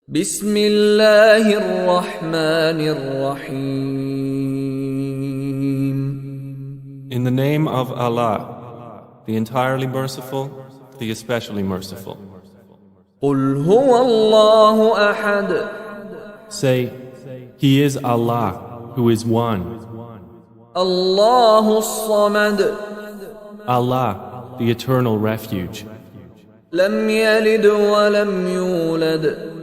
بسم الله الرحمن الرحيم. In the name of Allah, the entirely merciful, the especially merciful. قل هو الله أحد. Say, He is Allah, who is one. الله الصمد. Allah, the eternal refuge. لم يلد ولم يولد.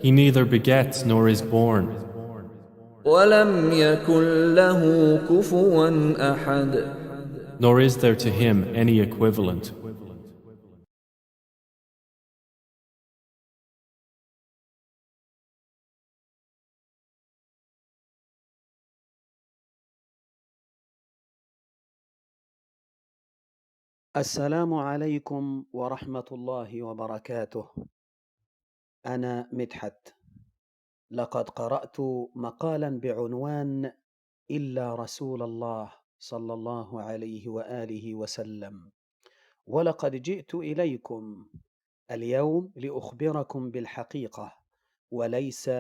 He neither begets nor is born. ولم يكن له كفوا أحد. Nor is there to him any equivalent. السلام عليكم ورحمة الله وبركاته. أنا مدحت. لقد قرأت مقالا بعنوان إلا رسول الله صلى الله عليه وآله وسلم، ولقد جئت إليكم اليوم لأخبركم بالحقيقة وليس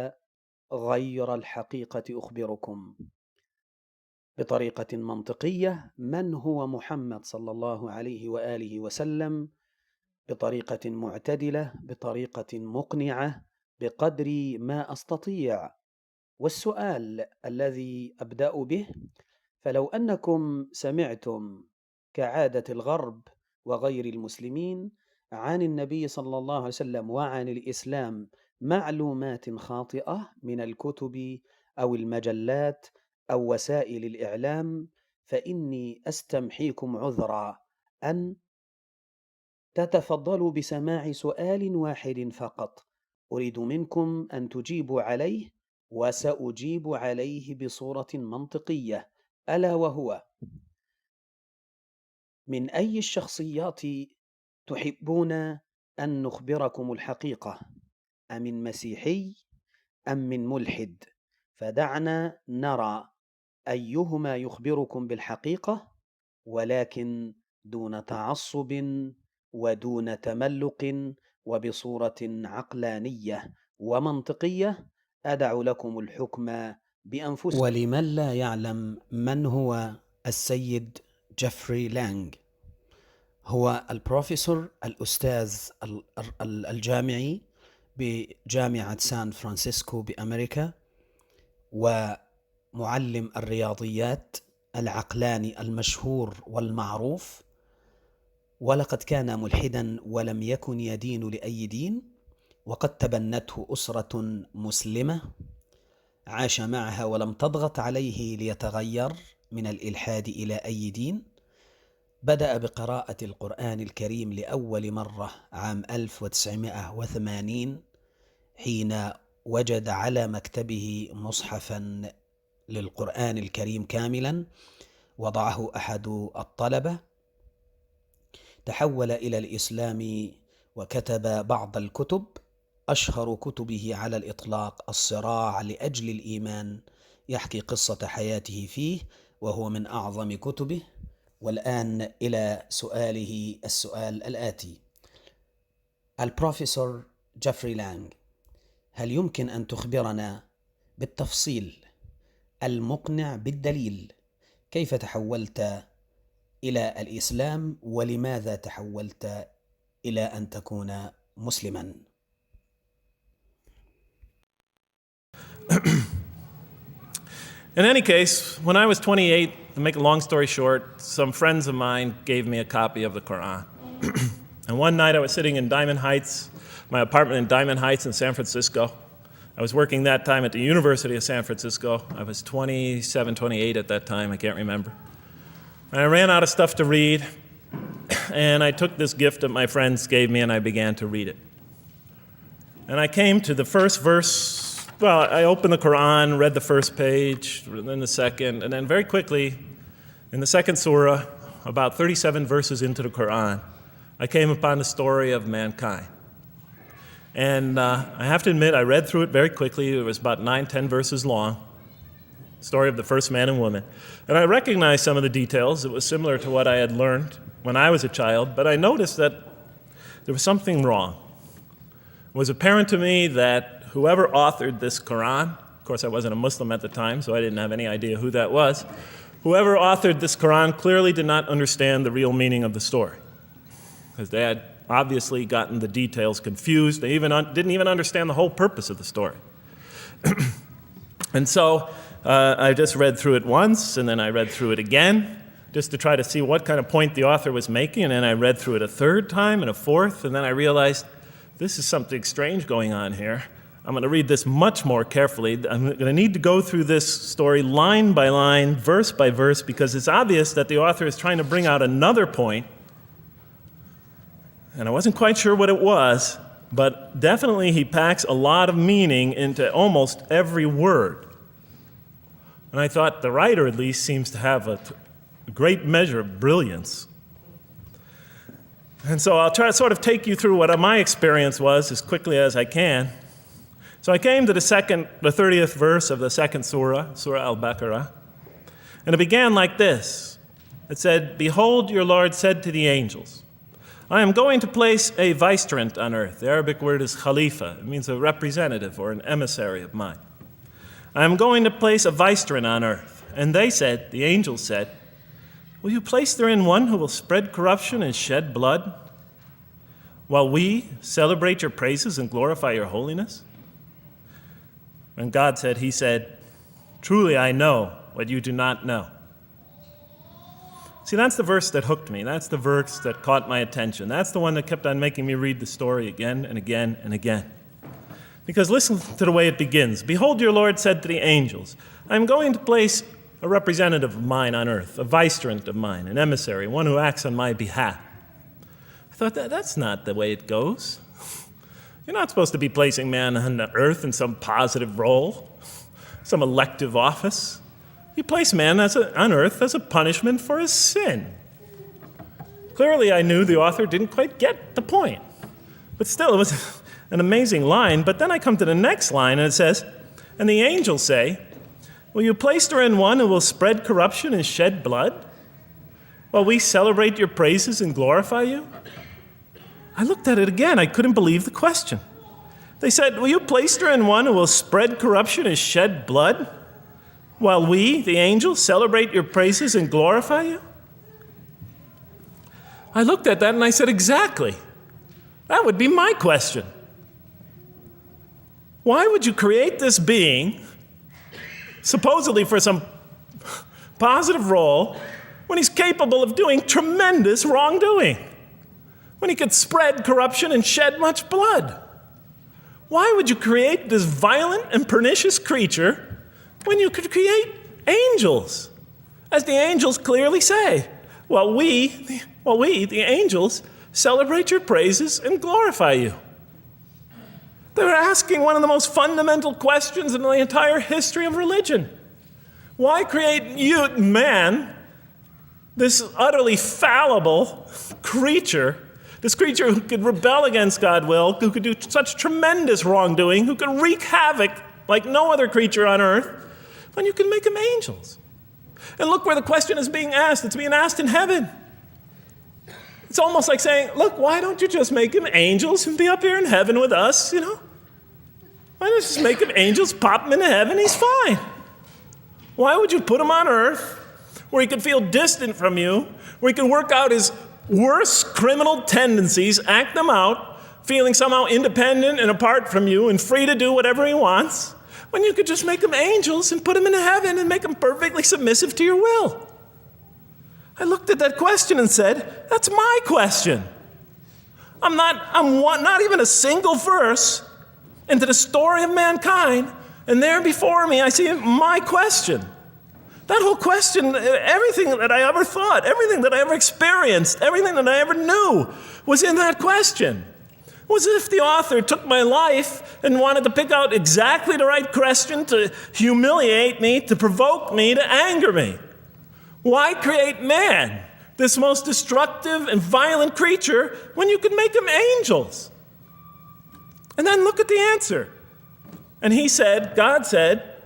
غير الحقيقة أخبركم بطريقة منطقية من هو محمد صلى الله عليه وآله وسلم، بطريقة معتدلة، بطريقة مقنعة، بقدر ما أستطيع. والسؤال الذي أبدأ به: فلو أنكم سمعتم كعادة الغرب وغير المسلمين عن النبي صلى الله عليه وسلم وعن الإسلام معلومات خاطئة من الكتب أو المجلات أو وسائل الإعلام، فإني أستمحيكم عذرا أن تتفضلوا بسماع سؤال واحد فقط أريد منكم أن تجيبوا عليه، وسأجيب عليه بصورة منطقية، ألا وهو: من أي الشخصيات تحبون أن نخبركم الحقيقة؟ أمن مسيحي أم من ملحد؟ فدعنا نرى أيهما يخبركم بالحقيقة، ولكن دون تعصب ودون تملق، وبصورة عقلانية ومنطقية. أدع لكم الحكم بأنفسكم. ولمن لا يعلم من هو السيد جيفري لانغ، هو البروفيسور الأستاذ الجامعي بجامعة سان فرانسيسكو بأمريكا، ومعلم الرياضيات العقلاني المشهور والمعروف، ولقد كان ملحدا ولم يكن يدين لأي دين، وقد تبنته أسرة مسلمة عاش معها ولم تضغط عليه ليتغير من الإلحاد إلى أي دين. بدأ بقراءة القرآن الكريم لأول مرة عام 1980 حين وجد على مكتبه مصحفا للقرآن الكريم كاملا وضعه أحد الطلبة. تحول إلى الإسلام وكتب بعض الكتب، أشهر كتبه على الإطلاق الصراع لأجل الإيمان، يحكي قصة حياته فيه وهو من أعظم كتبه. والآن إلى سؤاله السؤال الآتي: البروفيسور جيفري لانغ، هل يمكن أن تخبرنا بالتفصيل المقنع بالدليل كيف تحولت إلى الإسلام، ولماذا تحولت إلى أن تكون مسلما؟ In any case, when I was 28, to make a long story short, some friends of mine gave me a copy of the Quran. And one night I was sitting in Diamond Heights, my apartment in Diamond Heights in San Francisco. I was working that time at the University of San Francisco. I was 27, 28 at that time, I can't remember. And I ran out of stuff to read, and I took this gift that my friends gave me and I began to read it. And I came to the first verse. Well, I opened the Quran, read the first page, then the second, and then very quickly, in the second surah, about 37 verses into the Quran, I came upon the story of mankind. And I have to admit, I read through it very quickly. It was about 9-10 verses long, story of the first man and woman. And I recognized some of the details. It was similar to what I had learned when I was a child, but I noticed that there was something wrong. It was apparent to me that whoever authored this Quran, of course I wasn't a Muslim at the time, so I didn't have any idea who that was, whoever authored this Quran clearly did not understand the real meaning of the story, because they had obviously gotten the details confused. They didn't even understand the whole purpose of the story. And so I just read through it once, and then I read through it again, just to try to see what kind of point the author was making, and then I read through it a third time and a fourth, and then I realized this is something strange going on here. I'm going to read this much more carefully. I'm going to need to go through this story line by line, verse by verse, because it's obvious that the author is trying to bring out another point, and I wasn't quite sure what it was, but definitely he packs a lot of meaning into almost every word. And I thought the writer at least seems to have a great measure of brilliance. And so I'll try to sort of take you through what my experience was as quickly as I can. So I came to the 30th verse of the second surah, Surah Al-Baqarah, and it began like this. It said, "Behold, your Lord said to the angels, I am going to place a vicegerent on earth." The Arabic word is khalifa. It means a representative or an emissary of mine. "I am going to place a vicegerent on earth." And they said, the angels said, "Will you place therein one who will spread corruption and shed blood, while we celebrate your praises and glorify your holiness?" And God said, he said, "Truly I know what you do not know." See, that's the verse that hooked me. That's the verse that caught my attention. That's the one that kept on making me read the story again and again and again. Because listen to the way it begins. "Behold, your Lord said to the angels, I am going to place a representative of mine on earth, a vicegerent of mine, an emissary, one who acts on my behalf." I thought, that's not the way it goes. You're not supposed to be placing man on the earth in some positive role, some elective office. You place man on earth as a punishment for his sin. Clearly, I knew the author didn't quite get the point. But still, it was an amazing line. But then I come to the next line, and it says, "And the angels say, will you place therein one who will spread corruption and shed blood, while we celebrate your praises and glorify you?" I looked at it again. I couldn't believe the question. They said, "Will you place therein one who will spread corruption and shed blood, while we, the angels, celebrate your praises and glorify you?" I looked at that and I said, exactly. That would be my question. Why would you create this being, supposedly for some positive role, when he's capable of doing tremendous wrongdoing? When he could spread corruption and shed much blood? Why would you create this violent and pernicious creature when you could create angels? As the angels clearly say, while we, the angels, celebrate your praises and glorify you. They're asking one of the most fundamental questions in the entire history of religion. Why create you, man, this utterly fallible creature, this creature who could rebel against God's will, who could do such tremendous wrongdoing, who could wreak havoc like no other creature on earth, when you can make them angels? And look where the question is being asked. It's being asked in heaven. It's almost like saying, look, why don't you just make them angels and be up here in heaven with us, Why don't you just make them angels, pop them into heaven, he's fine. Why would you put him on earth where he could feel distant from you, where he could work out his worst criminal tendencies, act them out, feeling somehow independent and apart from you and free to do whatever he wants, when you could just make them angels and put them into heaven and make them perfectly submissive to your will? I looked at that question and said, that's my question. I'm not even a single verse into the story of mankind, and there before me I see my question. That whole question, everything that I ever thought, everything that I ever experienced, everything that I ever knew was in that question. It was as if the author took my life and wanted to pick out exactly the right question to humiliate me, to provoke me, to anger me. Why create man, this most destructive and violent creature, when you could make him angels? And then look at the answer. And he said, God said,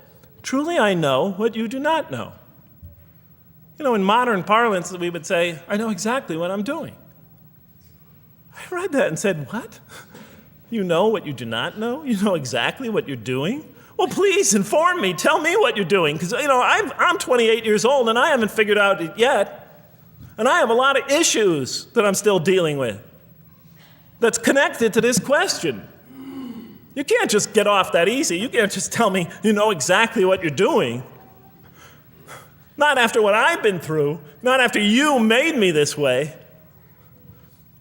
truly I know what you do not know. In modern parlance, we would say, I know exactly what I'm doing. I read that and said, what? You know what you do not know? You know exactly what you're doing? Well, please inform me. Tell me what you're doing. Because, I'm 28 years old and I haven't figured out it yet. And I have a lot of issues that I'm still dealing with that's connected to this question. You can't just get off that easy. You can't just tell me you know exactly what you're doing. Not after what I've been through. Not after you made me this way.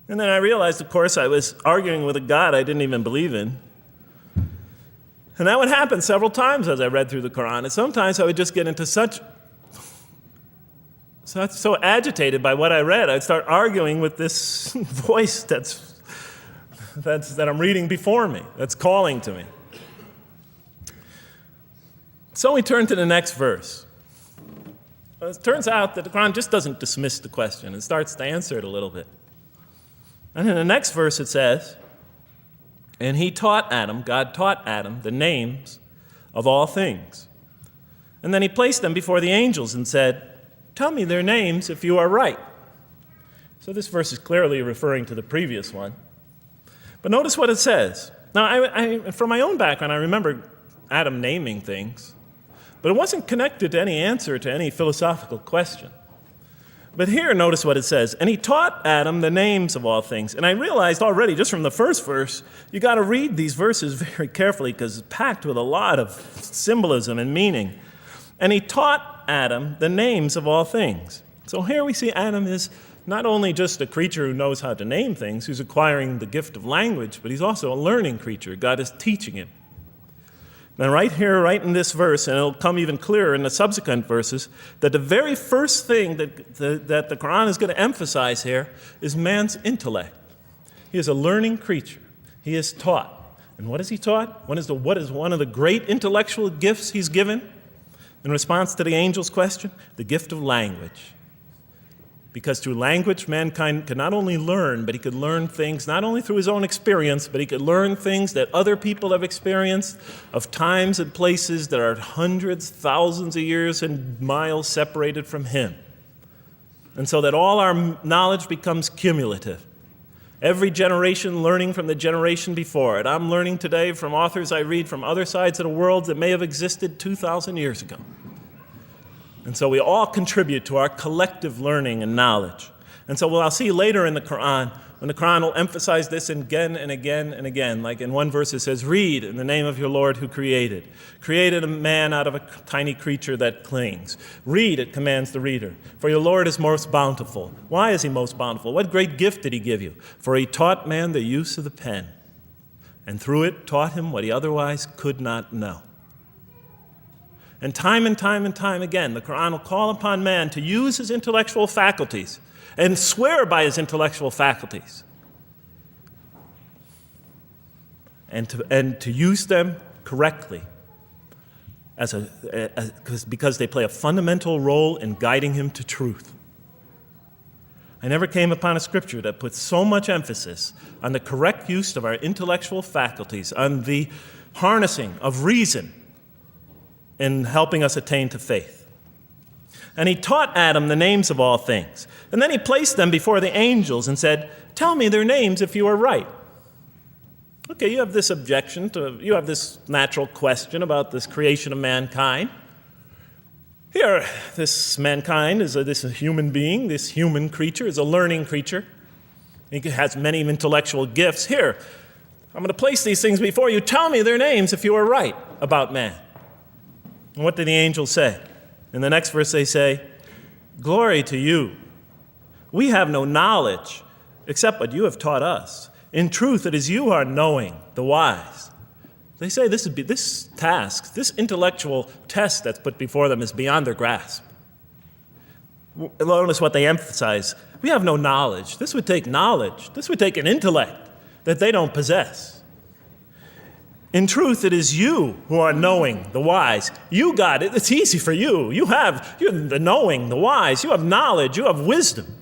And then I realized, of course, I was arguing with a God I didn't even believe in. And that would happen several times as I read through the Quran. And sometimes I would just get into so agitated by what I read, I'd start arguing with this voice that I'm reading before me, that's calling to me. So we turn to the next verse. Well, it turns out that the Quran just doesn't dismiss the question. It starts to answer it a little bit. And in the next verse it says, and God taught Adam the names of all things. And then he placed them before the angels and said, tell me their names if you are right. So this verse is clearly referring to the previous one. But notice what it says. Now, I from my own background, I remember Adam naming things, but it wasn't connected to any answer to any philosophical question. But here, notice what it says. And he taught Adam the names of all things. And I realized already, just from the first verse, you got to read these verses very carefully because it's packed with a lot of symbolism and meaning. And he taught Adam the names of all things. So here we see Adam is not only just a creature who knows how to name things, who's acquiring the gift of language, but he's also a learning creature. God is teaching him. Now right here, right in this verse, and it'll come even clearer in the subsequent verses, that the very first thing that the Quran is going to emphasize here is man's intellect. He is a learning creature. He is taught. And what is he taught? What is one of the great intellectual gifts he's given? In response to the angel's question, the gift of language. Because through language, mankind could not only learn, but he could learn things not only through his own experience, but he could learn things that other people have experienced of times and places that are hundreds, thousands of years and miles separated from him. And so that all our knowledge becomes cumulative. Every generation learning from the generation before it. I'm learning today from authors I read from other sides of the world that may have existed 2,000 years ago. And so we all contribute to our collective learning and knowledge. And so what I'll see later in the Quran, when the Quran will emphasize this again and again and again. Like in one verse it says, read in the name of your Lord who created. Created a man out of a tiny creature that clings. Read, it commands the reader. For your Lord is most bountiful. Why is he most bountiful? What great gift did he give you? For he taught man the use of the pen. And through it taught him what he otherwise could not know. And time again, the Quran will call upon man to use his intellectual faculties and swear by his intellectual faculties and to use them correctly because they play a fundamental role in guiding him to truth. I never came upon a scripture that puts so much emphasis on the correct use of our intellectual faculties, on the harnessing of reason, in helping us attain to faith. And he taught Adam the names of all things. And then he placed them before the angels and said, tell me their names if you are right. Okay, you have this you have this natural question about this creation of mankind. Here, this mankind is this human being, this human creature is a learning creature. He has many intellectual gifts. Here, I'm going to place these things before you. Tell me their names if you are right about man. And what did the angels say? In the next verse they say, glory to you. We have no knowledge except what you have taught us. In truth, it is you who are knowing, the wise. They say this task, this intellectual test that's put before them is beyond their grasp. Notice what they emphasize. We have no knowledge. This would take knowledge. This would take an intellect that they don't possess. In truth, it is you who are knowing, the wise. You got it. It's easy for you. You're the knowing, the wise. You have knowledge. You have wisdom.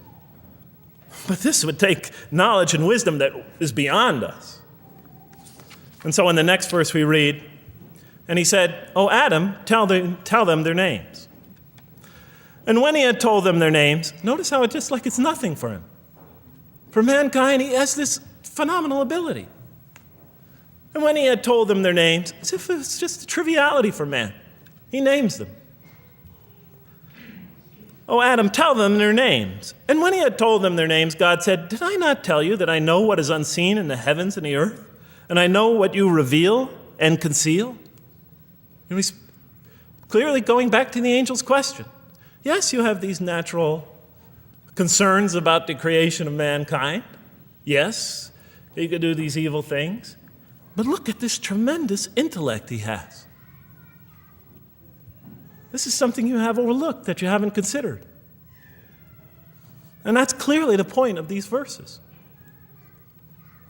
But this would take knowledge and wisdom that is beyond us. And so in the next verse we read, and he said, "O Adam, tell them their names." And when he had told them their names, notice how it's nothing for him. For mankind, he has this phenomenal ability. And when he had told them their names, as if it was just a triviality for man, he names them. "Oh, Adam, tell them their names." And when he had told them their names, God said, "Did I not tell you that I know what is unseen in the heavens and the earth? And I know what you reveal and conceal?" And he's clearly going back to the angel's question. Yes, you have these natural concerns about the creation of mankind. Yes, he could do these evil things. But look at this tremendous intellect he has. This is something you have overlooked that you haven't considered. And that's clearly the point of these verses.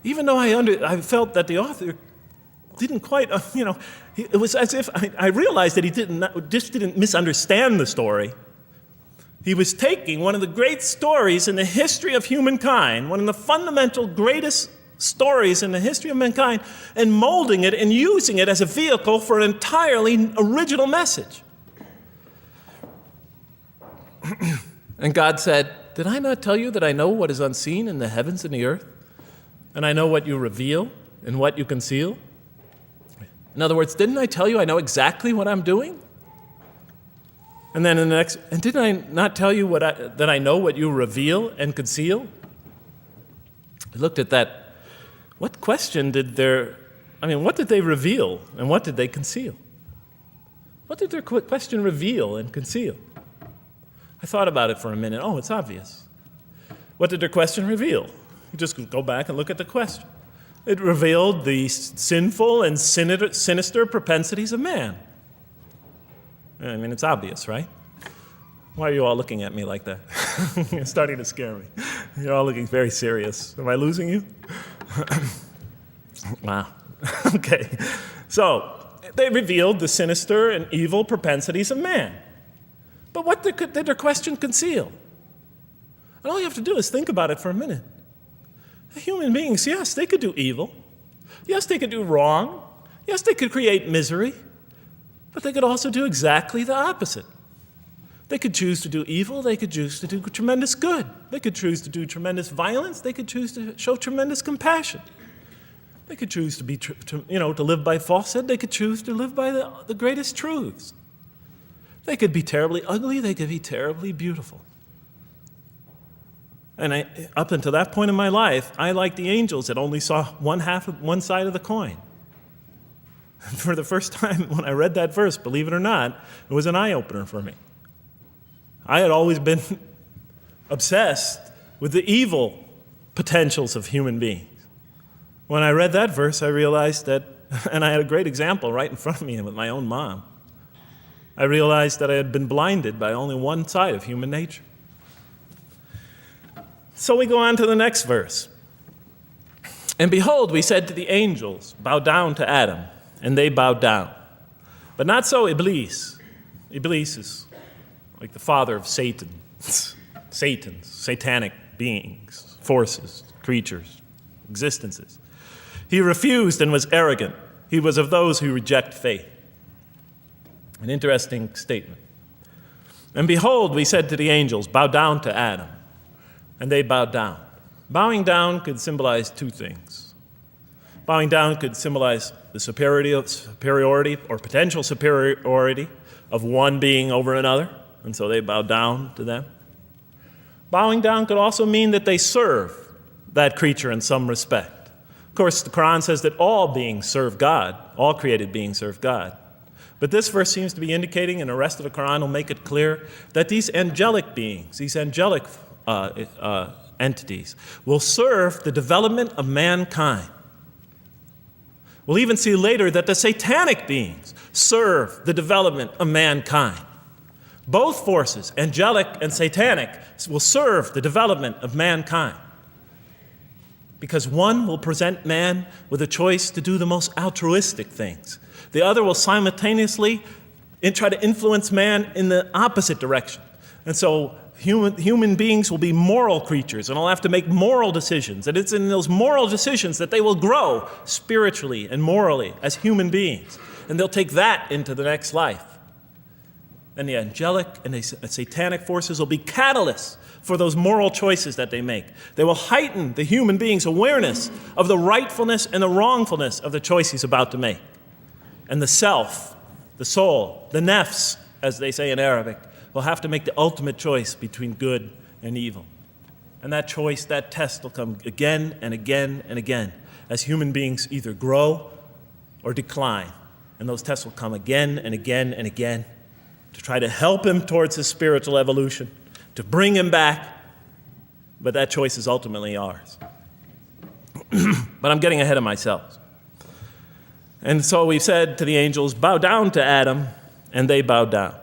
Even though I felt that the author didn't quite, it was as if I realized that he didn't misunderstand the story. He was taking one of the great stories in the history of humankind, one of the fundamental greatest stories in the history of mankind, and molding it and using it as a vehicle for an entirely original message. And God said, "Did I not tell you that I know what is unseen in the heavens and the earth? And I know what you reveal and what you conceal?" In other words, didn't I tell you I know exactly what I'm doing? And then in the next, and did I not tell you that I know what you reveal and conceal? I looked at that. What question what did they reveal and what did they conceal? What did their question reveal and conceal? I thought about it for a minute. Oh, it's obvious. What did their question reveal? You just go back and look at the question. It revealed the sinful and sinister propensities of man. I mean, it's obvious, right? Why are you all looking at me like that? You're starting to scare me. You're all looking very serious. Am I losing you? Wow. Okay. So, they revealed the sinister and evil propensities of man. But what did their question conceal? And all you have to do is think about it for a minute. Human beings, yes, they could do evil. Yes, they could do wrong. Yes, they could create misery. But they could also do exactly the opposite. They could choose to do evil. They could choose to do tremendous good. They could choose to do tremendous violence. They could choose to show tremendous compassion. They could choose to live by falsehood. They could choose to live by the greatest truths. They could be terribly ugly. They could be terribly beautiful. And up until that point in my life, I, like the angels, that only saw one side of the coin. For the first time when I read that verse, believe it or not, it was an eye-opener for me. I had always been obsessed with the evil potentials of human beings. When I read that verse, I realized that, and I had a great example right in front of me with my own mom, I realized that I had been blinded by only one side of human nature. So we go on to the next verse. "And behold, we said to the angels, bow down to Adam, and they bowed down. But not so Iblis." Iblis is like the father of Satan. Satans, satanic beings, forces, creatures, existences. "He refused and was arrogant. He was of those who reject faith." An interesting statement. "And behold, we said to the angels, bow down to Adam. And they bowed down." Bowing down could symbolize two things. Bowing down could symbolize the superiority or potential superiority of one being over another, and so they bowed down to them. Bowing down could also mean that they serve that creature in some respect. Of course, the Quran says that all beings serve God, all created beings serve God. But this verse seems to be indicating, and the rest of the Quran will make it clear, that these angelic beings, these angelic entities, will serve the development of mankind. We'll even see later that the satanic beings serve the development of mankind. Both forces, angelic and satanic, will serve the development of mankind. Because one will present man with a choice to do the most altruistic things. The other will simultaneously try to influence man in the opposite direction. And so human beings will be moral creatures, and they'll have to make moral decisions. And it's in those moral decisions that they will grow spiritually and morally as human beings. And they'll take that into the next life. and the angelic and the satanic forces will be catalysts for those moral choices that they make. They will heighten the human being's awareness of the rightfulness and the wrongfulness of the choice he's about to make. And the self, the soul, the nafs, as they say in Arabic, will have to make the ultimate choice between good and evil. And that choice, that test will come again and again and again as human beings either grow or decline. And those tests will come again and again and again to try to help him towards his spiritual evolution, to bring him back, but that choice is ultimately ours. But I'm getting ahead of myself. And so we said to the angels, bow down to Adam, and they bowed down.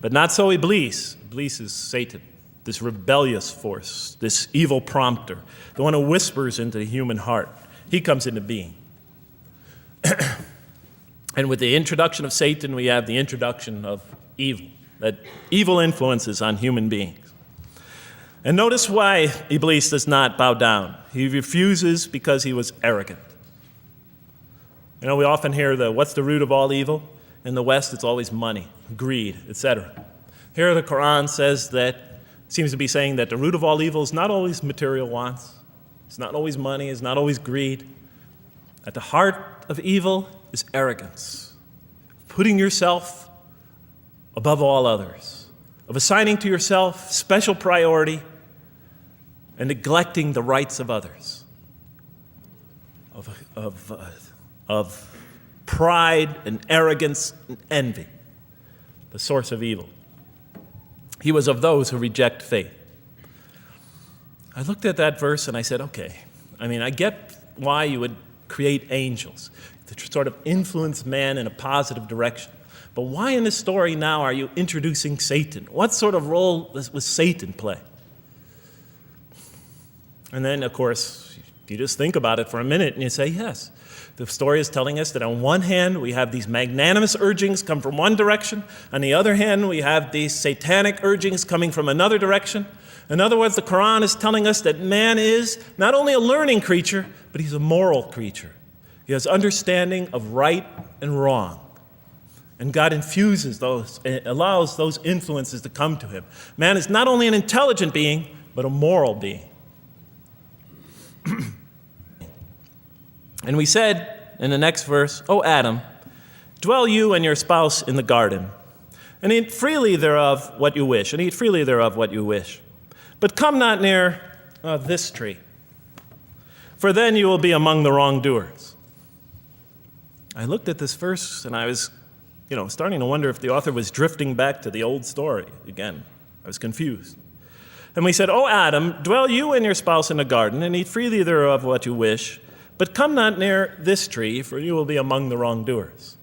But not so Iblis. Iblis is Satan, this rebellious force, this evil prompter, the one who whispers into the human heart. He comes into being. And with the introduction of Satan, we have the introduction of evil, that evil influences on human beings. And notice why Iblis does not bow down. He refuses because he was arrogant. You know, we often hear what's the root of all evil? In the West, it's always money, greed, etc. Here the Quran says that, seems to be saying that the root of all evil is not always material wants. It's not always money, it's not always greed. At the heart of evil is arrogance, putting yourself above all others, of assigning to yourself special priority and neglecting the rights of others, of pride and arrogance and envy, the source of evil. He was of those who reject faith. I looked at that verse and I said, okay, I get why you would create angels to sort of influence man in a positive direction. But why in this story now are you introducing Satan? What sort of role was Satan play? And then, of course, you just think about it for a minute and you say, yes. The story is telling us that on one hand, we have these magnanimous urgings come from one direction. On the other hand, we have these satanic urgings coming from another direction. In other words, the Quran is telling us that man is not only a learning creature, but he's a moral creature. He has understanding of right and wrong. And God infuses those, allows those influences to come to him. Man is not only an intelligent being, but a moral being. And we said in the next verse, O Adam, dwell you and your spouse in the garden, and eat freely thereof what you wish, and eat freely thereof what you wish. But come not near this tree, for then you will be among the wrongdoers. I looked at this verse and I was, starting to wonder if the author was drifting back to the old story again. I was confused. And we said, O Adam, dwell you and your spouse in the garden, and eat freely thereof what you wish, but come not near this tree, for you will be among the wrongdoers.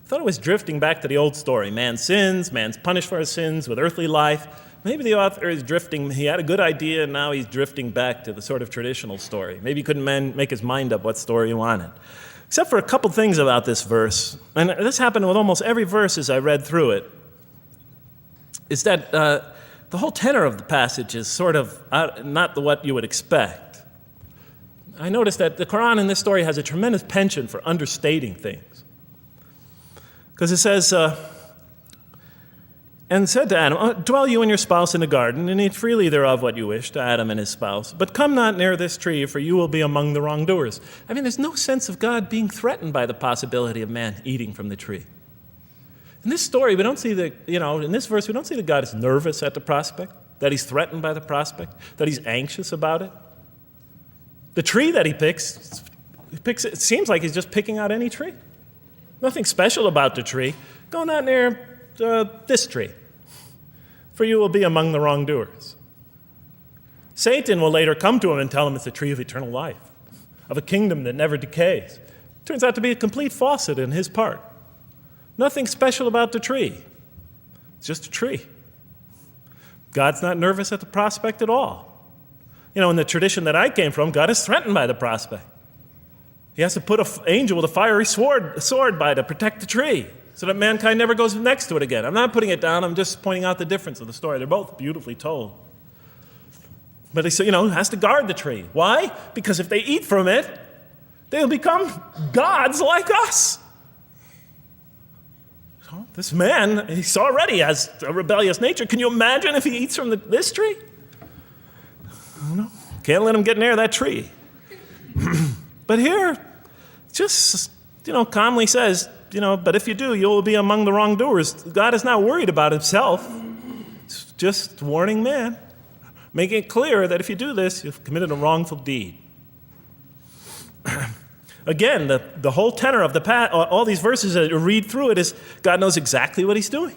I thought it was drifting back to the old story. Man sins, man's punished for his sins with earthly life. Maybe the author is drifting, he had a good idea, and now he's drifting back to the sort of traditional story. Maybe he couldn't make his mind up what story he wanted. Except for a couple things about this verse, and this happened with almost every verse as I read through it, is that the whole tenor of the passage is sort of not what you would expect. I noticed that the Quran in this story has a tremendous penchant for understating things. Because it says, and said to Adam, dwell you and your spouse in the garden, and eat freely thereof what you wish, to Adam and his spouse. But come not near this tree, for you will be among the wrongdoers. There's no sense of God being threatened by the possibility of man eating from the tree. In this story, we don't see in this verse, we don't see that God is nervous at the prospect, that he's threatened by the prospect, that he's anxious about it. The tree that he picks, it seems like he's just picking out any tree. Nothing special about the tree. Go not near this tree, for you will be among the wrongdoers. Satan will later come to him and tell him it's the tree of eternal life, of a kingdom that never decays. Turns out to be a complete falsehood in his part. Nothing special about the tree. It's just a tree. God's not nervous at the prospect at all. In the tradition that I came from, God is threatened by the prospect. He has to put an angel with a fiery sword by to protect the tree so that mankind never goes next to it again. I'm not putting it down, I'm just pointing out the difference of the story. They're both beautifully told. But he has to guard the tree. Why? Because if they eat from it, they'll become gods like us. This man, he already has a rebellious nature. Can you imagine if he eats from this tree? No, can't let him get near that tree. But here, just, calmly says, but if you do, you'll be among the wrongdoers. God is not worried about himself. He's just warning man, making it clear that if you do this, you've committed a wrongful deed. Again, the whole tenor of all these verses that you read through it is God knows exactly what he's doing.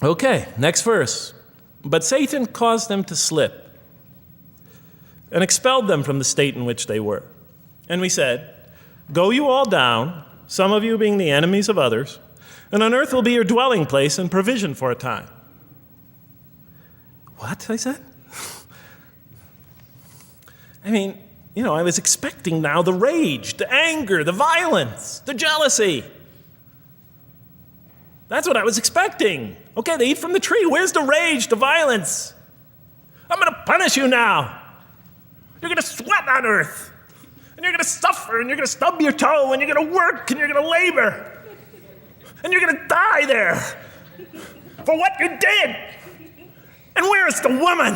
Okay, next verse. But Satan caused them to slip and expelled them from the state in which they were. And we said, go you all down, some of you being the enemies of others, and on earth will be your dwelling place and provision for a time. What? I said? I was expecting now the rage, the anger, the violence, the jealousy. That's what I was expecting. Okay, they eat from the tree. Where's the rage, the violence? I'm going to punish you now. You're going to sweat on earth. And you're going to suffer, and you're going to stub your toe, and you're going to work, and you're going to labor. And you're going to die there for what you did. And where is the woman?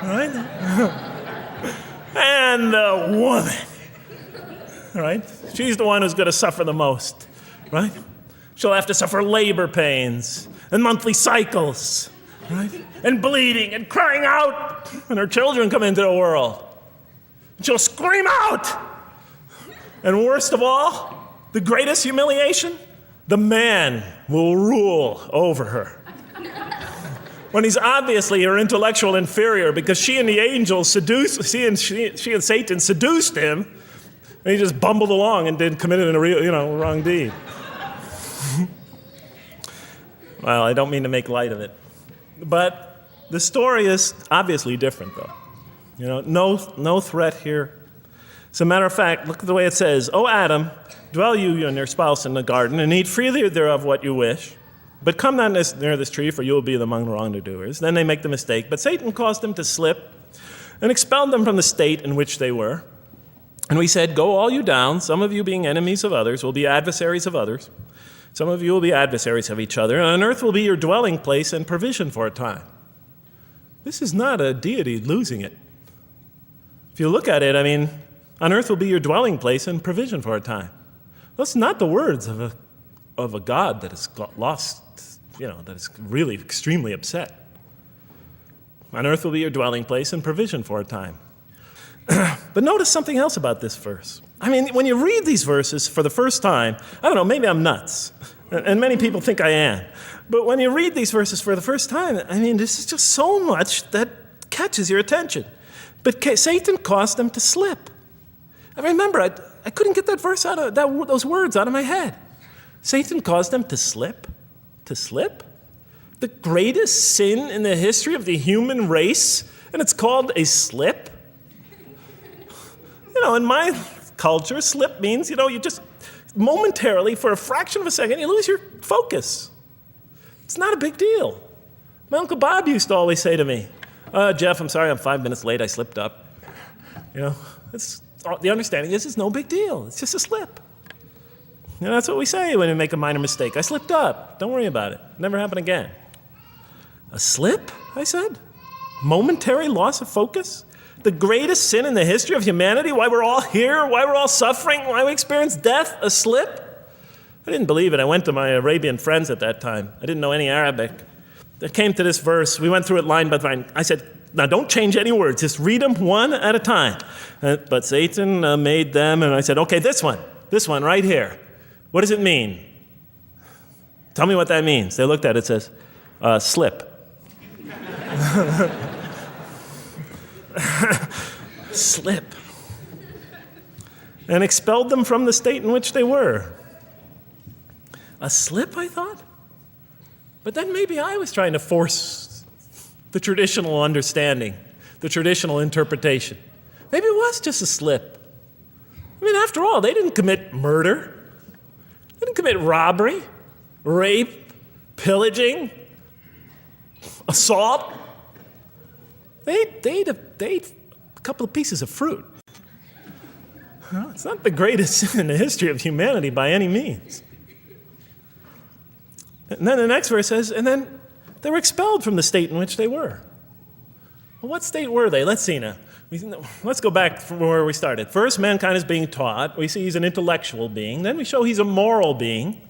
All right? And the woman, right? She's the one who's going to suffer the most, right? She'll have to suffer labor pains and monthly cycles, right? And bleeding and crying out when her children come into the world. And she'll scream out. And worst of all, the greatest humiliation, the man will rule over her. When he's obviously her intellectual inferior because she and the angels she and Satan seduced him, and he just bumbled along and committed a real, wrong deed. Well, I don't mean to make light of it. But the story is obviously different, though. No threat here. As a matter of fact, look at the way it says, O Adam, dwell you and your spouse in the garden, and eat freely thereof what you wish. But come not near this tree, for you will be among the wrongdoers. Then they make the mistake. But Satan caused them to slip and expelled them from the state in which they were. And we said, go all you down, some of you being enemies of others, will be adversaries of others. Some of you will be adversaries of each other. And on earth will be your dwelling place and provision for a time. This is not a deity losing it. If you look at it, on earth will be your dwelling place and provision for a time. That's not the words of a God that has lost, that is really extremely upset. On earth will be your dwelling place and provision for a time. But notice something else about this verse. When you read these verses for the first time, I don't know, maybe I'm nuts, and many people think I am. But when you read these verses for the first time, this is just so much that catches your attention. But Satan caused them to slip. Remember, I couldn't get that verse those words out of my head. Satan caused them to slip. To slip? The greatest sin in the history of the human race, and it's called a slip? In my culture, slip means, you just momentarily, for a fraction of a second, you lose your focus. It's not a big deal. My Uncle Bob used to always say to me, Jeff, I'm sorry I'm 5 minutes late, I slipped up. The understanding is it's no big deal. It's just a slip. That's what we say when we make a minor mistake. I slipped up. Don't worry about it. Never happen again. A slip, I said? Momentary loss of focus? The greatest sin in the history of humanity? Why we're all here? Why we're all suffering? Why we experience death? A slip? I didn't believe it. I went to my Arabian friends at that time. I didn't know any Arabic. They came to this verse. We went through it line by line. I said, now don't change any words. Just read them one at a time. But Satan made them, and I said, okay, this one right here. What does it mean? Tell me what that means. They looked at it, it says, slip. Slip. And expelled them from the state in which they were. A slip, I thought? But then maybe I was trying to force the traditional understanding, the traditional interpretation. Maybe it was just a slip. After all, they didn't commit murder. They didn't commit robbery, rape, pillaging, assault. They ate a couple of pieces of fruit. Well, it's not the greatest sin in the history of humanity by any means. And then the next verse says, and then they were expelled from the state in which they were. Well, what state were they? Let's see now. Let's go back from where we started. First, mankind is being taught. We see he's an intellectual being. Then we show he's a moral being.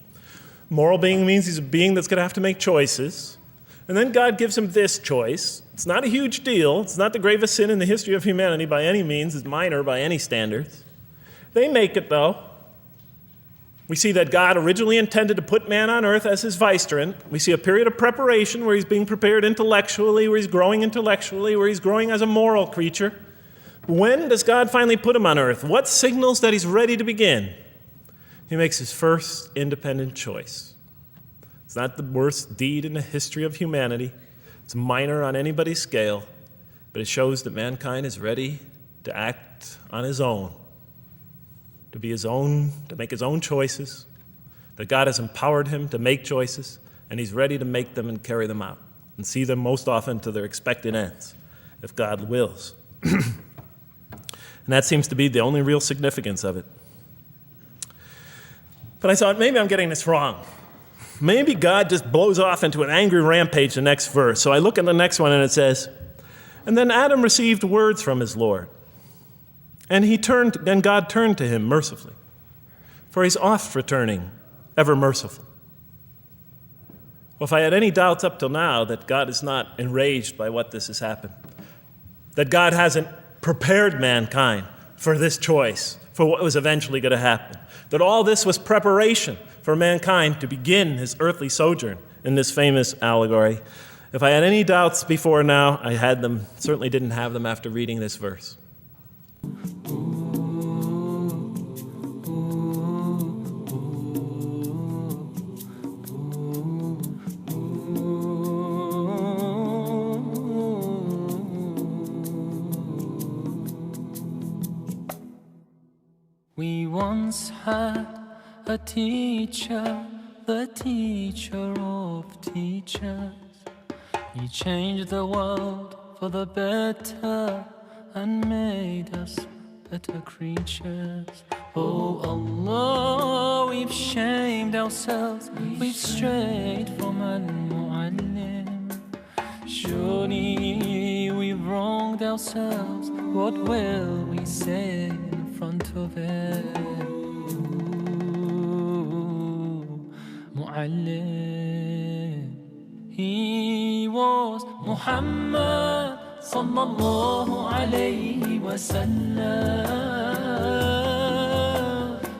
Moral being means he's a being that's going to have to make choices. And then God gives him this choice. It's not a huge deal. It's not the gravest sin in the history of humanity by any means. It's minor by any standards. They make it, though. We see that God originally intended to put man on earth as his vicegerent. We see a period of preparation where he's being prepared intellectually, where he's growing intellectually, where he's growing as a moral creature. When does God finally put him on earth? What signals that he's ready to begin? He makes his first independent choice. It's not the worst deed in the history of humanity. It's minor on anybody's scale, but it shows that mankind is ready to act on his own, to be his own, to make his own choices, that God has empowered him to make choices, and he's ready to make them and carry them out, and see them most often to their expected ends, if God wills. And that seems to be the only real significance of it. But I thought, maybe I'm getting this wrong. Maybe God just blows off into an angry rampage the next verse. So I look at the next one and it says, and then Adam received words from his Lord. And God turned to him mercifully, for he's oft returning, ever merciful. Well, if I had any doubts up till now that God is not enraged by what this has happened, that God hasn't prepared mankind for this choice, for what was eventually going to happen, that all this was preparation for mankind to begin his earthly sojourn in this famous allegory. If I had any doubts before now, I had them, certainly didn't have them after reading this verse. We once had a teacher, the teacher of teachers. He changed the world for the better and made us better creatures. Oh Allah, we've shamed ourselves, we've strayed from Al-Mu'allim. Surely we've wronged ourselves, what will we say in front of it? Mu'allim. He was Muhammad sallallahu alayhi wa sallam.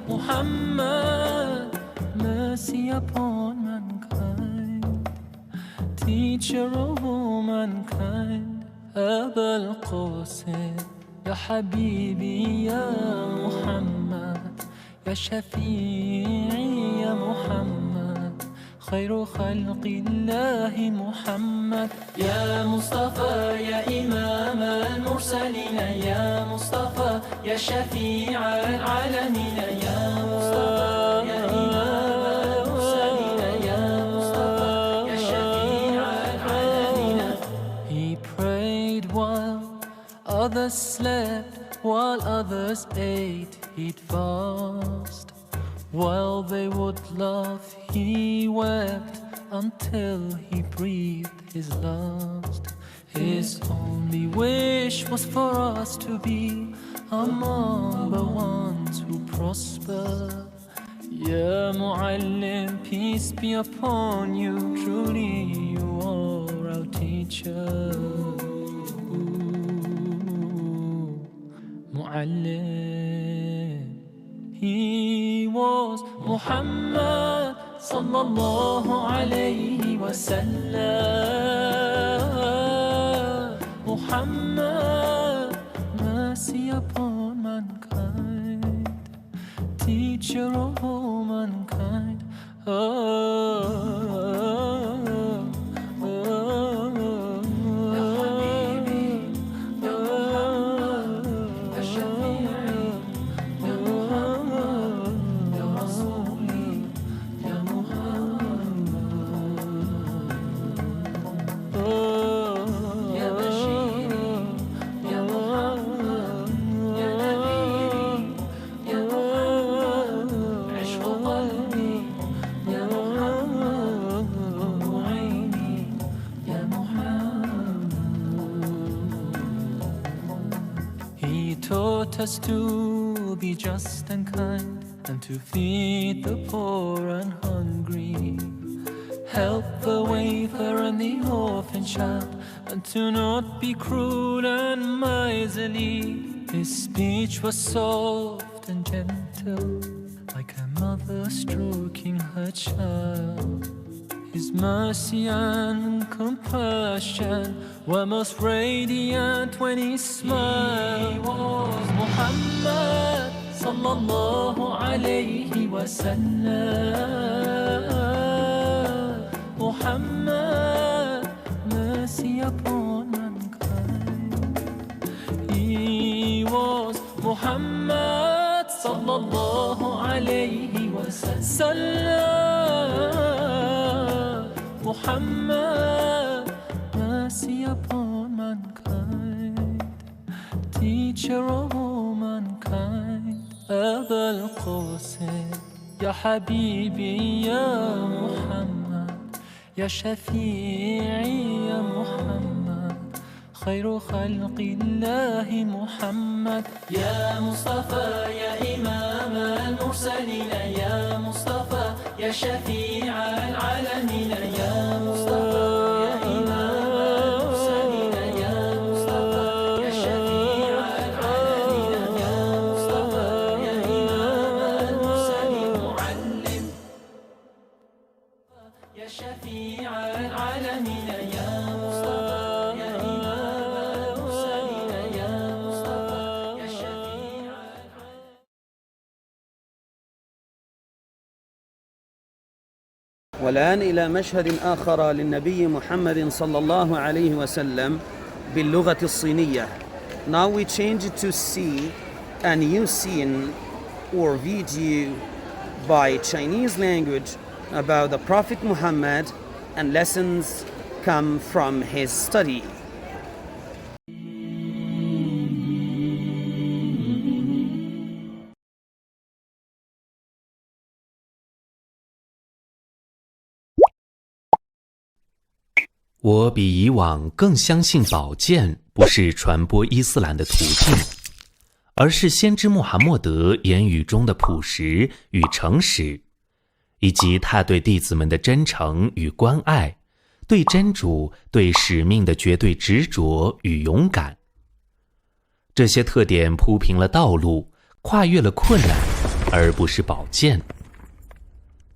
Muhammad, mercy upon mankind, teacher of all mankind. Aba al-Qasim, ya Habibi, ya Muhammad, ya Shafi'i, ya Muhammad, خير خلق الله محمد. يا مصطفى يا إمام المرسلين، يا مصطفى يا شفيع العالمين، يا مصطفى يا إمام المرسلين، يا مصطفى يا شفيع العالمين. He prayed while others slept, while others ate, he'd fast. While they would laugh, he wept until he breathed his last. His only wish was for us to be among the ones who prosper. Ya Mu'allim, peace be upon you, truly you are our teacher. Mu'allim. He was Muhammad sallallahu alayhi wa sallam. Muhammad, mercy upon mankind, teacher of all mankind. taught us to be just and kind, and to feed the poor and hungry, help the wafer and the orphan child, and to not be cruel and miserly. His speech was soft and gentle, like a mother stroking her child. His mercy and compassion were most radiant when he smiled. He was Muhammad sallallahu alayhi wa sallam. Muhammad, mercy upon mankind. He was Muhammad sallallahu alayhi wa sallam. Muhammad, mercy upon mankind, teacher of all mankind. أبا القاسم يا حبيبي يا محمد، يا شفيعي يا محمد، خير خلق الله محمد. يا مصطفى يا إمام المرسلين، يا مصطفى يا شفيع العالمين، يا مصطفى يا إمام المرسلين، يا مصطفى يا شفيع العالمين، يا مصطفى يا إمام المرسلين، معلم يا شفيع العالمين، يا مصطفى يا إمام المرسلين، يا مصطفى يا شفيع العالمين. والآن إلى مشهد آخر للنبي محمد صلى الله عليه وسلم باللغة الصينية. Now we change to see a new scene or video by Chinese language about the Prophet Muhammad, and lessons come from his study. 我比以往更相信宝剑不是传播伊斯兰的途径，而是先知穆罕默德言语中的朴实与诚实，以及他对弟子们的真诚与关爱，对真主、对使命的绝对执着与勇敢。这些特点铺平了道路，跨越了困难，而不是宝剑。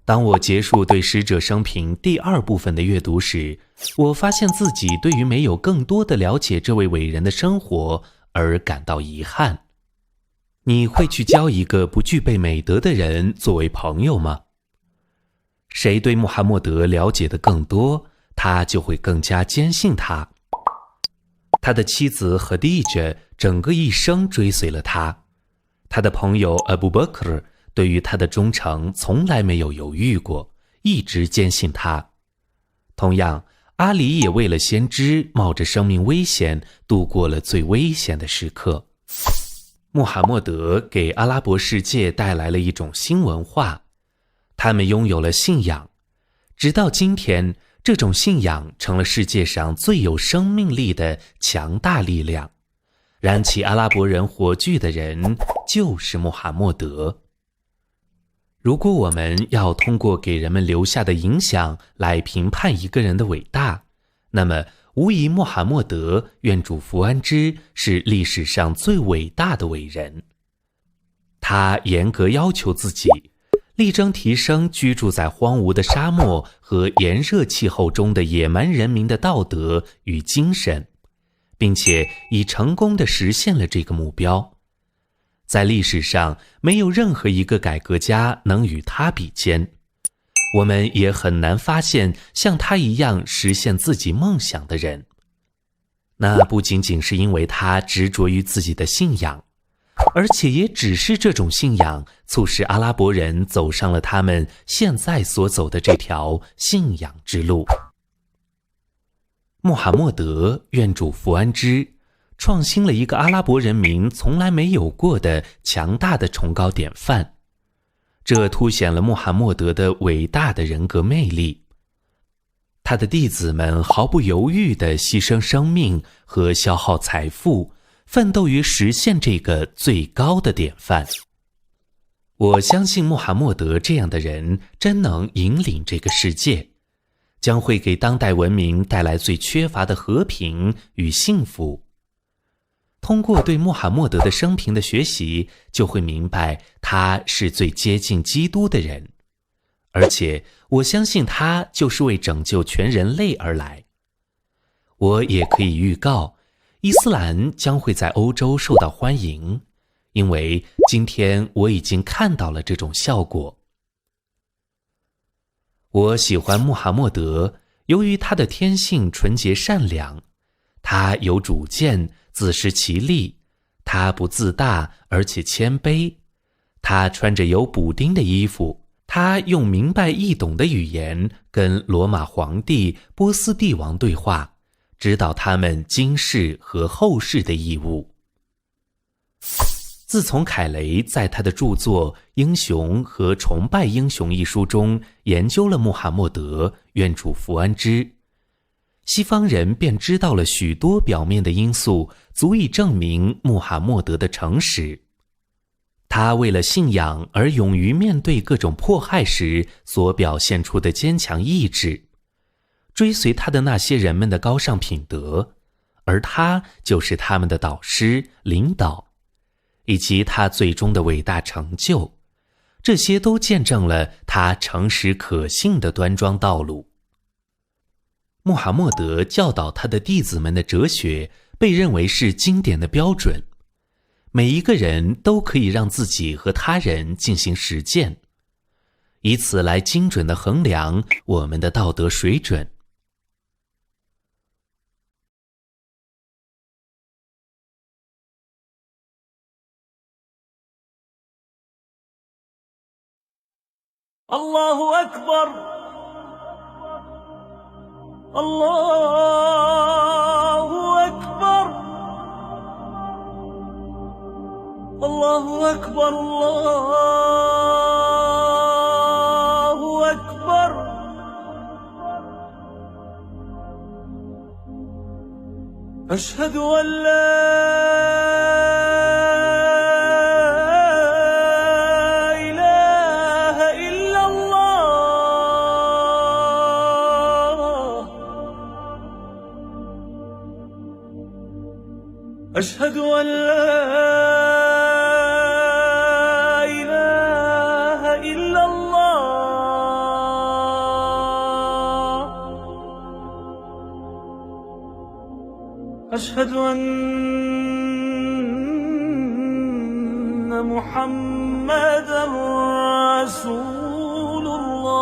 当我结束对使者生平第2部分的阅读时，我发现自己对于没有更多的了解这位伟人的生活而感到遗憾。你会去交一个不具备美德的人作为朋友吗？谁对穆罕默德了解的更多，他就会更加坚信他。他的妻子和蒂姐整个一生追随了他，他的朋友阿布bakr对于他的忠诚从来没有犹豫过，一直坚信他。同样，阿里也为了先知冒着生命危险度过了最危险的时刻。穆罕默德给阿拉伯世界带来了一种新文化，他们拥有了信仰，直到今天，这种信仰成了世界上最有生命力的强大力量。燃起阿拉伯人火炬的人就是穆罕默德。如果我们要通过给人们留下的影响来评判一个人的伟大，那么无疑穆罕默德愿主福安之是历史上最伟大的伟人。他严格要求自己，力争提升居住在荒芜的沙漠和炎热气候中的野蛮人民的道德与精神，并且已成功地实现了这个目标。在历史上，没有任何一个改革家能与他比肩。我们也很难发现像他一样实现自己梦想的人。那不仅仅是因为他执着于自己的信仰，而且也只是这种信仰促使阿拉伯人走上了他们现在所走的这条信仰之路。穆罕默德，愿主福安之，创新了一个阿拉伯人民从来没有过的强大的崇高典范，这凸显了穆罕默德的伟大的人格魅力。他的弟子们毫不犹豫地牺牲生命和消耗财富，奋斗于实现这个最高的典范。我相信穆罕默德这样的人真能引领这个世界，将会给当代文明带来最缺乏的和平与幸福。通过对穆罕默德的生平的学习，就会明白他是最接近基督的人，而且我相信他就是为拯救全人类而来。我也可以预告，伊斯兰将会在欧洲受到欢迎，因为今天我已经看到了这种效果。我喜欢穆罕默德，由于他的天性纯洁善良，他有主见，自食其力，他不自大，而且谦卑，他穿着有补丁的衣服，他用明白易懂的语言跟罗马皇帝、波斯帝王对话，指导他们今世和后世的义务。自从凯雷在他的著作《英雄和崇拜英雄》一书中研究了穆罕默德，愿主福安之，西方人便知道了许多表面的因素，足以证明穆罕默德的诚实。他为了信仰而勇于面对各种迫害时所表现出的坚强意志，追随他的那些人们的高尚品德，而他就是他们的导师、领导，以及他最终的伟大成就，这些都见证了他诚实可信的端庄道路。穆罕默德教导他的弟子们的哲学被认为是经典的标准，每一个人都可以让自己和他人进行实践，以此来精准地衡量我们的道德水准。الله أكبر الله أكبر الله أكبر الله أكبر أشهد أن لا أشهد أن لا إله إلا الله أشهد أن محمدا رسول الله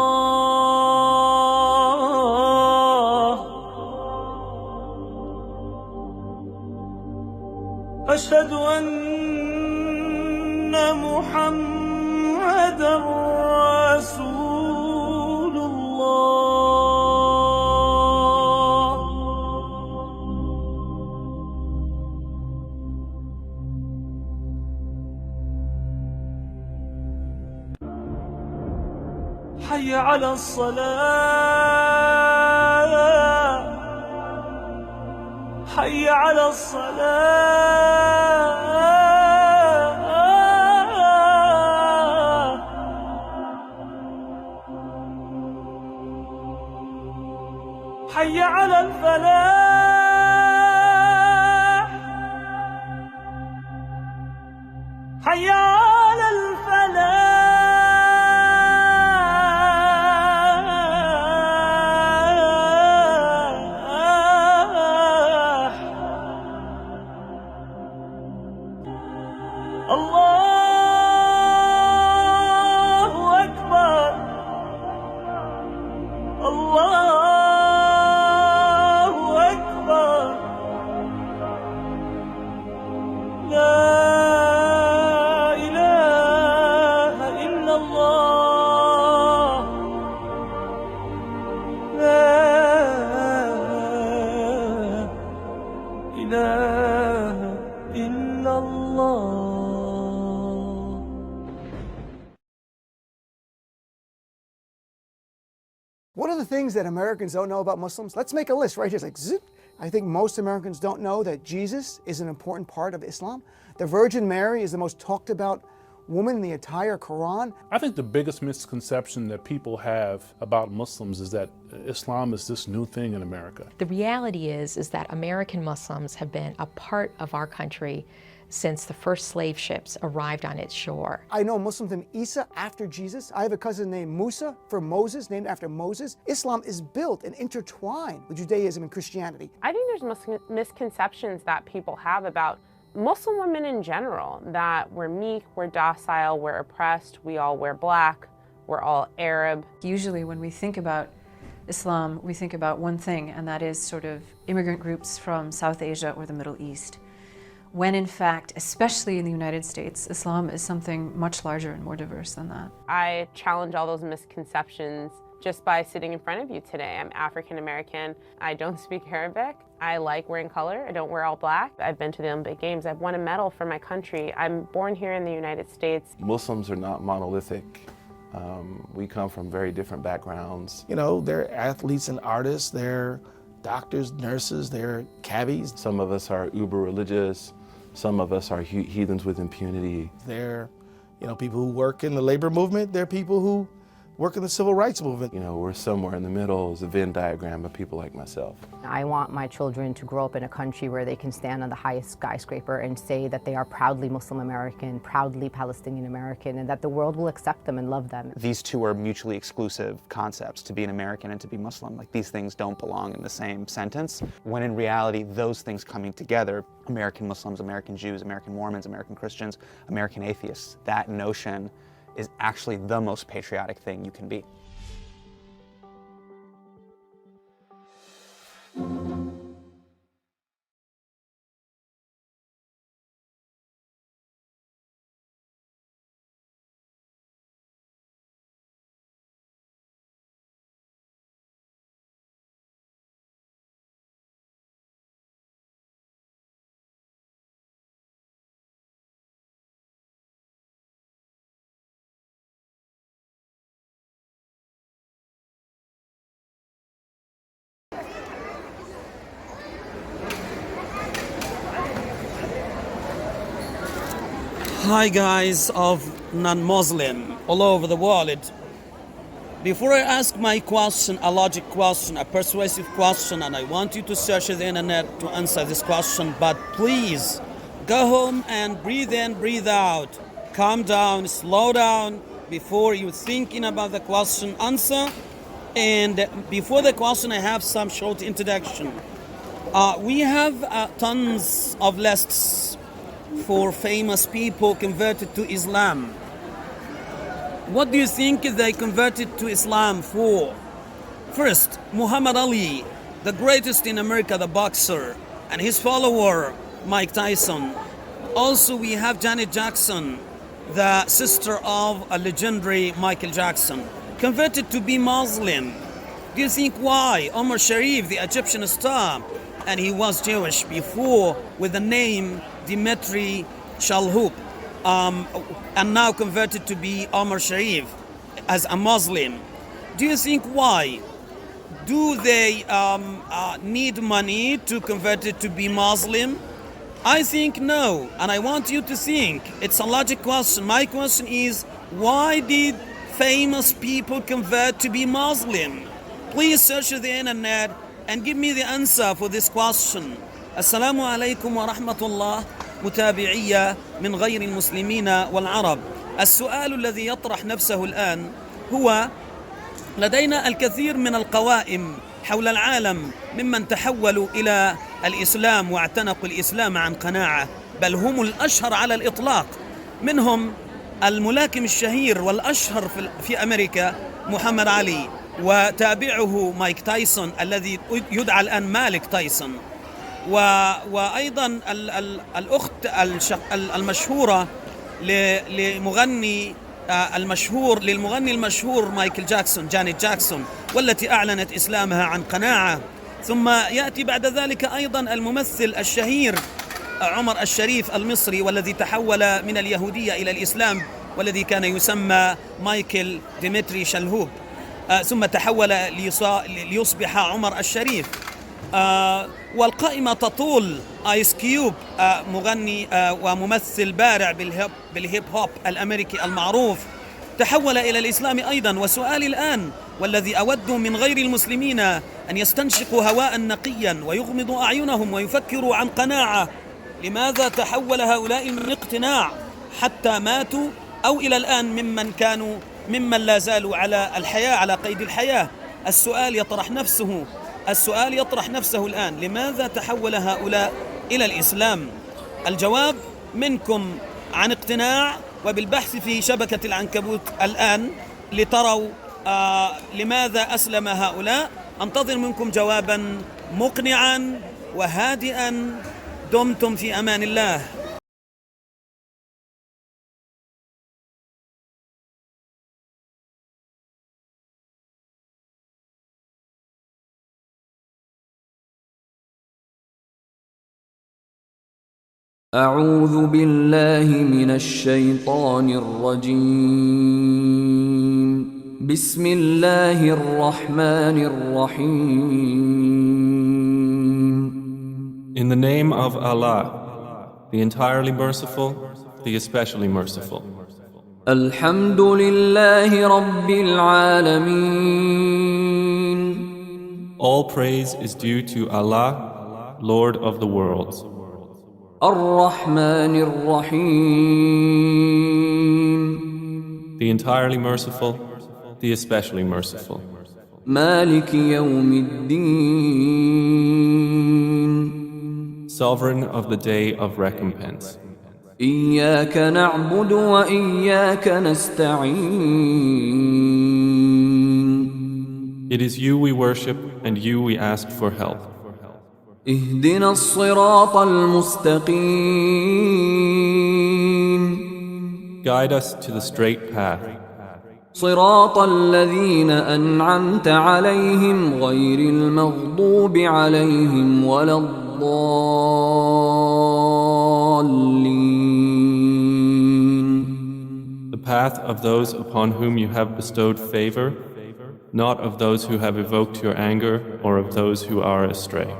أشهد أن محمدا رسول الله حي على الصلاة حي على الصلاة حي على الفلاح حي على الفلاح الله أكبر الله أكبر لا إله إلا الله لا إله إلا الله. What are the things that Americans don't know about Muslims? Let's make a list right here. It's like, zip. I think most Americans don't know that Jesus is an important part of Islam. The Virgin Mary is the most talked about woman in the entire Quran. I think the biggest misconception that people have about Muslims is that Islam is this new thing in America. The reality is that American Muslims have been a part of our country since the first slave ships arrived on its shore. I know Muslims named Isa after Jesus. I have a cousin named Musa for Moses, named after Moses. Islam is built and intertwined with Judaism and Christianity. I think there's misconceptions that people have about Muslim women in general, that we're meek, we're docile, we're oppressed, we all wear black, we're all Arab. Usually when we think about Islam, we think about one thing, and that is sort of immigrant groups from South Asia or the Middle East. When in fact, especially in the United States, Islam is something much larger and more diverse than that. I challenge all those misconceptions just by sitting in front of you today. I'm African American. I don't speak Arabic. I like wearing color. I don't wear all black. I've been to the Olympic Games. I've won a medal for my country. I'm born here in the United States. Muslims are not monolithic. We come from very different backgrounds. You know, they're athletes and artists. They're doctors, nurses, they're cabbies. Some of us are uber religious. Some of us are heathens with impunity. They're, people who work in the labor movement. They're people who work in the civil rights movement. We're somewhere in the middle is a Venn diagram of people like myself. I want my children to grow up in a country where they can stand on the highest skyscraper and say that they are proudly Muslim American, proudly Palestinian American, and that the world will accept them and love them. These two are mutually exclusive concepts, to be an American and to be Muslim. Like, these things don't belong in the same sentence, when in reality, those things coming together, American Muslims, American Jews, American Mormons, American Christians, American atheists, that notion is actually the most patriotic thing you can be. Hi guys of non-Muslim all over the world. Before I ask my question, a logic question, a persuasive question, and I want you to search the internet to answer this question, but please go home and breathe in, breathe out. Calm down, slow down before you're thinking about the question answer. And before the question, I have some short introduction. We have tons of lists for famous people converted to Islam. What do you think they converted to Islam for? First, Muhammad Ali, the greatest in America, the boxer, and his follower, Mike Tyson. Also, we have Janet Jackson, the sister of a legendary Michael Jackson, converted to be Muslim. Do you think why? Omar Sharif, the Egyptian star, and he was Jewish before with the name Dimitri Shalhoub, and now converted to be Omar Sharif as a Muslim. Do you think why? Do they need money to convert it to be Muslim? I think no, and I want you to think. It's a logic question. My question is, why did famous people convert to be Muslim? Please search the internet and give me the answer for this question. Assalamu alaikum wa rahmatullah متابعية من غير المسلمين والعرب. السؤال الذي يطرح نفسه الآن هو: لدينا الكثير من القوائم حول العالم ممن تحولوا إلى الإسلام واعتنقوا الإسلام عن قناعة، بل هم الأشهر على الإطلاق. منهم الملاكم الشهير والأشهر في أمريكا محمد علي، وتابعه مايك تايسون الذي يدعى الآن مالك تايسون، وأيضا الأخت المشهورة للمغني المشهور مايكل جاكسون، جانيت جاكسون، والتي أعلنت إسلامها عن قناعة. ثم يأتي بعد ذلك أيضا الممثل الشهير عمر الشريف المصري، والذي تحول من اليهودية إلى الإسلام، والذي كان يسمى مايكل ديمتري شلهوب، ثم تحول ليصبح عمر الشريف. والقائمة تطول. آيس كيوب مغني وممثل بارع بالهيب هوب الأمريكي المعروف تحول إلى الإسلام أيضا. وسؤالي الآن والذي أود من غير المسلمين أن يستنشقوا هواء نقيا ويغمضوا أعينهم ويفكروا عن قناعة: لماذا تحول هؤلاء من اقتناع حتى ماتوا أو إلى الآن ممن لا زالوا على الحياة، على قيد الحياة؟ السؤال يطرح نفسه الآن: لماذا تحول هؤلاء إلى الإسلام؟ الجواب منكم عن اقتناع وبالبحث في شبكة العنكبوت الآن لتروا لماذا أسلم هؤلاء. أنتظر منكم جوابا مقنعا وهادئا. دمتم في أمان الله. أعوذ بالله من الشيطان الرجيم. بسم الله الرحمن الرحيم. In the name of Allah, the entirely merciful, the especially merciful. الحمد لله رب العالمين. All praise is due to Allah, Lord of the worlds. الرحمن الرحيم. The entirely merciful, the especially merciful. مالك يوم الدين. Sovereign of the day of recompense. إياك نعبد وإياك نستعين. It is you we worship and you we ask for help. اهدنا الصراط المستقيم. Guide us to the straight path. صراط الذين أنعمت عليهم غير المغضوب عليهم ولا الضالين. The path of those upon whom you have bestowed favor, not of those who have evoked your anger or of those who are astray.